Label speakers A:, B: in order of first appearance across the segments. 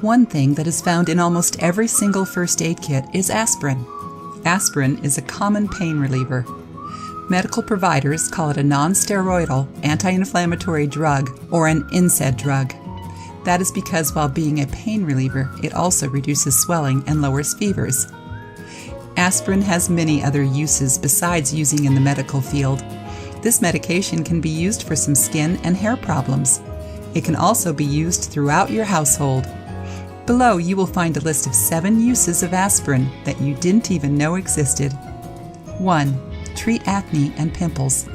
A: One thing that is found in almost every single first aid kit is aspirin. Aspirin is a common pain reliever. Medical providers call it a non-steroidal anti-inflammatory drug or an NSAID drug. That is because while being a pain reliever, it also reduces swelling and lowers fevers. Aspirin has many other uses besides using in the medical field. This medication can be used for some skin and hair problems. It can also be used throughout your household. Below you will find a list of 7 uses of aspirin that you didn't even know existed. 1. Treat acne and pimples.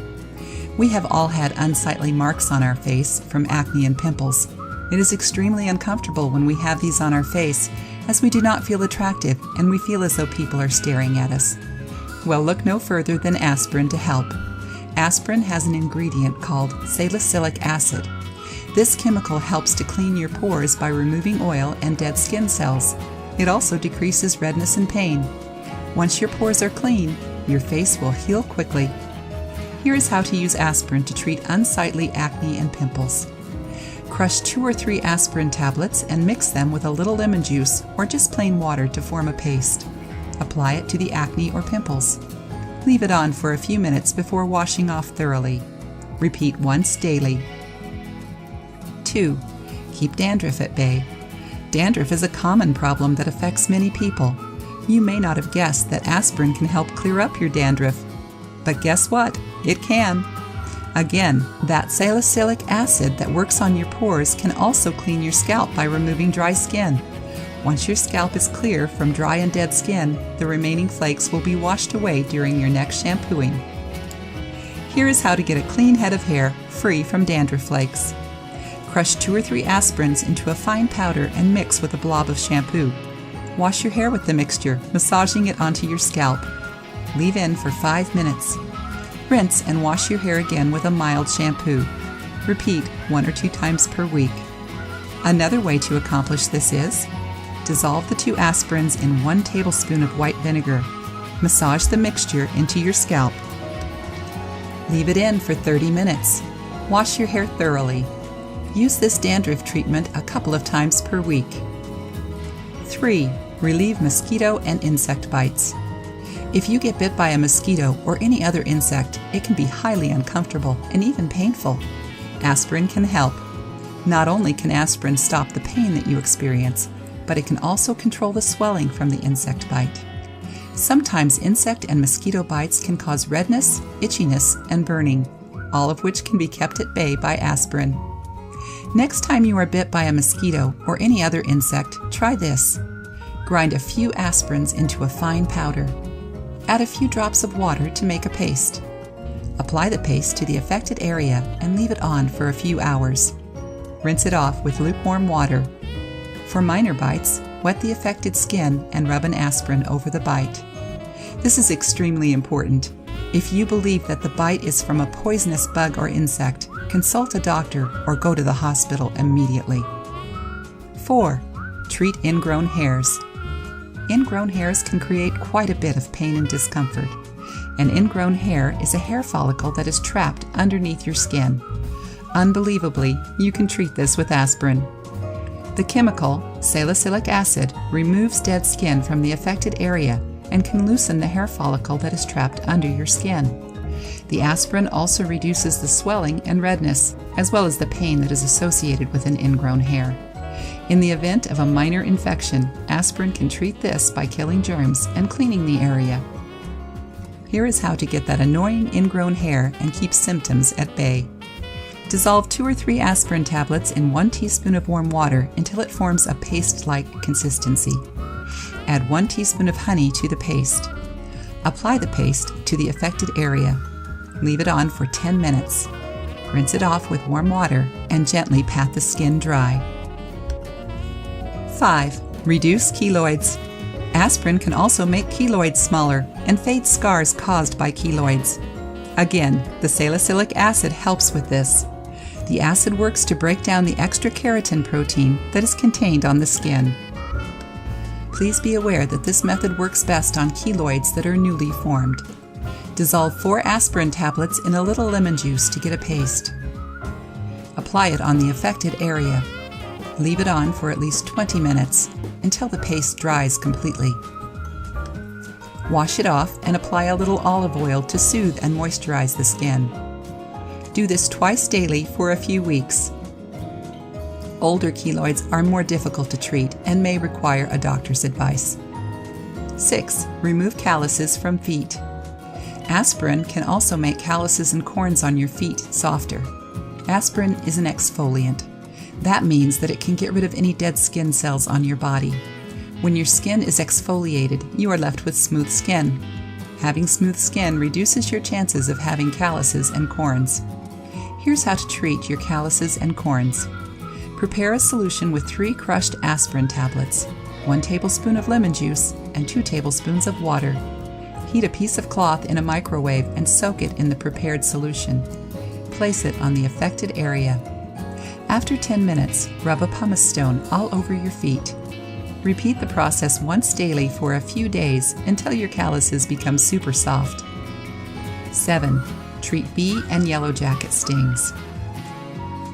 A: We have all had unsightly marks on our face from acne and pimples. It is extremely uncomfortable when we have these on our face, as we do not feel attractive and we feel as though people are staring at us. Well, look no further than aspirin to help. Aspirin has an ingredient called salicylic acid. This chemical helps to clean your pores by removing oil and dead skin cells. It also decreases redness and pain. Once your pores are clean, your face will heal quickly. Here is how to use aspirin to treat unsightly acne and pimples. Crush 2 or 3 aspirin tablets and mix them with a little lemon juice or just plain water to form a paste. Apply it to the acne or pimples. Leave it on for a few minutes before washing off thoroughly. Repeat once daily. 2. Keep dandruff at bay. Dandruff is a common problem that affects many people. You may not have guessed that aspirin can help clear up your dandruff. But guess what? It can. Again, that salicylic acid that works on your pores can also clean your scalp by removing dry skin. Once your scalp is clear from dry and dead skin, the remaining flakes will be washed away during your next shampooing. Here is how to get a clean head of hair free from dandruff flakes. Crush 2 or 3 aspirins into a fine powder and mix with a blob of shampoo. Wash your hair with the mixture, massaging it onto your scalp. Leave in for 5 minutes. Rinse and wash your hair again with a mild shampoo. Repeat 1 or 2 times per week. Another way to accomplish this is: dissolve the 2 aspirins in 1 tablespoon of white vinegar. Massage the mixture into your scalp. Leave it in for 30 minutes. Wash your hair thoroughly. Use this dandruff treatment a couple of times per week. 3. Relieve mosquito and insect bites. If you get bit by a mosquito or any other insect, it can be highly uncomfortable and even painful. Aspirin can help. Not only can aspirin stop the pain that you experience, but it can also control the swelling from the insect bite. Sometimes insect and mosquito bites can cause redness, itchiness, and burning, all of which can be kept at bay by aspirin. Next time you are bit by a mosquito or any other insect, try this. Grind a few aspirins into a fine powder. Add a few drops of water to make a paste. Apply the paste to the affected area and leave it on for a few hours. Rinse it off with lukewarm water. For minor bites, wet the affected skin and rub an aspirin over the bite. This is extremely important. If you believe that the bite is from a poisonous bug or insect, consult a doctor or go to the hospital immediately. 4. Treat ingrown hairs. Ingrown hairs can create quite a bit of pain and discomfort. An ingrown hair is a hair follicle that is trapped underneath your skin. Unbelievably, you can treat this with aspirin. The chemical, salicylic acid, removes dead skin from the affected area and can loosen the hair follicle that is trapped under your skin. The aspirin also reduces the swelling and redness, as well as the pain that is associated with an ingrown hair. In the event of a minor infection, aspirin can treat this by killing germs and cleaning the area. Here is how to get that annoying ingrown hair and keep symptoms at bay. Dissolve 2 or 3 aspirin tablets in 1 teaspoon of warm water until it forms a paste-like consistency. Add 1 teaspoon of honey to the paste. Apply the paste to the affected area. Leave it on for 10 minutes. Rinse it off with warm water and gently pat the skin dry. 5. Reduce keloids. Aspirin can also make keloids smaller and fade scars caused by keloids. Again, the salicylic acid helps with this. The acid works to break down the extra keratin protein that is contained on the skin. Please be aware that this method works best on keloids that are newly formed. Dissolve 4 aspirin tablets in a little lemon juice to get a paste. Apply it on the affected area. Leave it on for at least 20 minutes until the paste dries completely. Wash it off and apply a little olive oil to soothe and moisturize the skin. Do this twice daily for a few weeks. Older keloids are more difficult to treat and may require a doctor's advice. 6. Remove calluses from feet. Aspirin can also make calluses and corns on your feet softer. Aspirin is an exfoliant. That means that it can get rid of any dead skin cells on your body. When your skin is exfoliated, you are left with smooth skin. Having smooth skin reduces your chances of having calluses and corns. Here's how to treat your calluses and corns. Prepare a solution with 3 crushed aspirin tablets, 1 tablespoon of lemon juice, and 2 tablespoons of water. Heat a piece of cloth in a microwave and soak it in the prepared solution. Place it on the affected area. After 10 minutes, rub a pumice stone all over your feet. Repeat the process once daily for a few days until your calluses become super soft. 7. Treat bee and yellow jacket stings.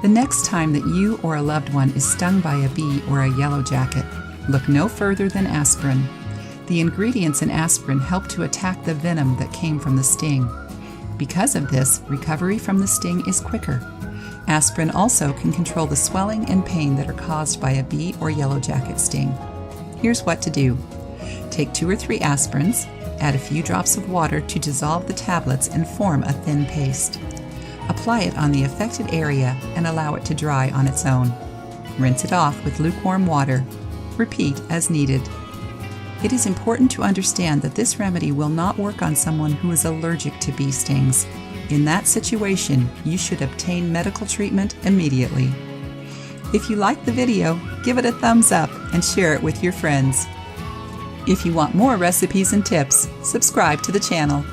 A: The next time that you or a loved one is stung by a bee or a yellow jacket, look no further than aspirin. The ingredients in aspirin help to attack the venom that came from the sting. Because of this, recovery from the sting is quicker. Aspirin also can control the swelling and pain that are caused by a bee or yellow jacket sting. Here's what to do. Take 2 or 3 aspirins, add a few drops of water to dissolve the tablets and form a thin paste. Apply it on the affected area and allow it to dry on its own. Rinse it off with lukewarm water. Repeat as needed. It is important to understand that this remedy will not work on someone who is allergic to bee stings. In that situation, you should obtain medical treatment immediately. If you liked the video, give it a thumbs up and share it with your friends. If you want more recipes and tips, subscribe to the channel.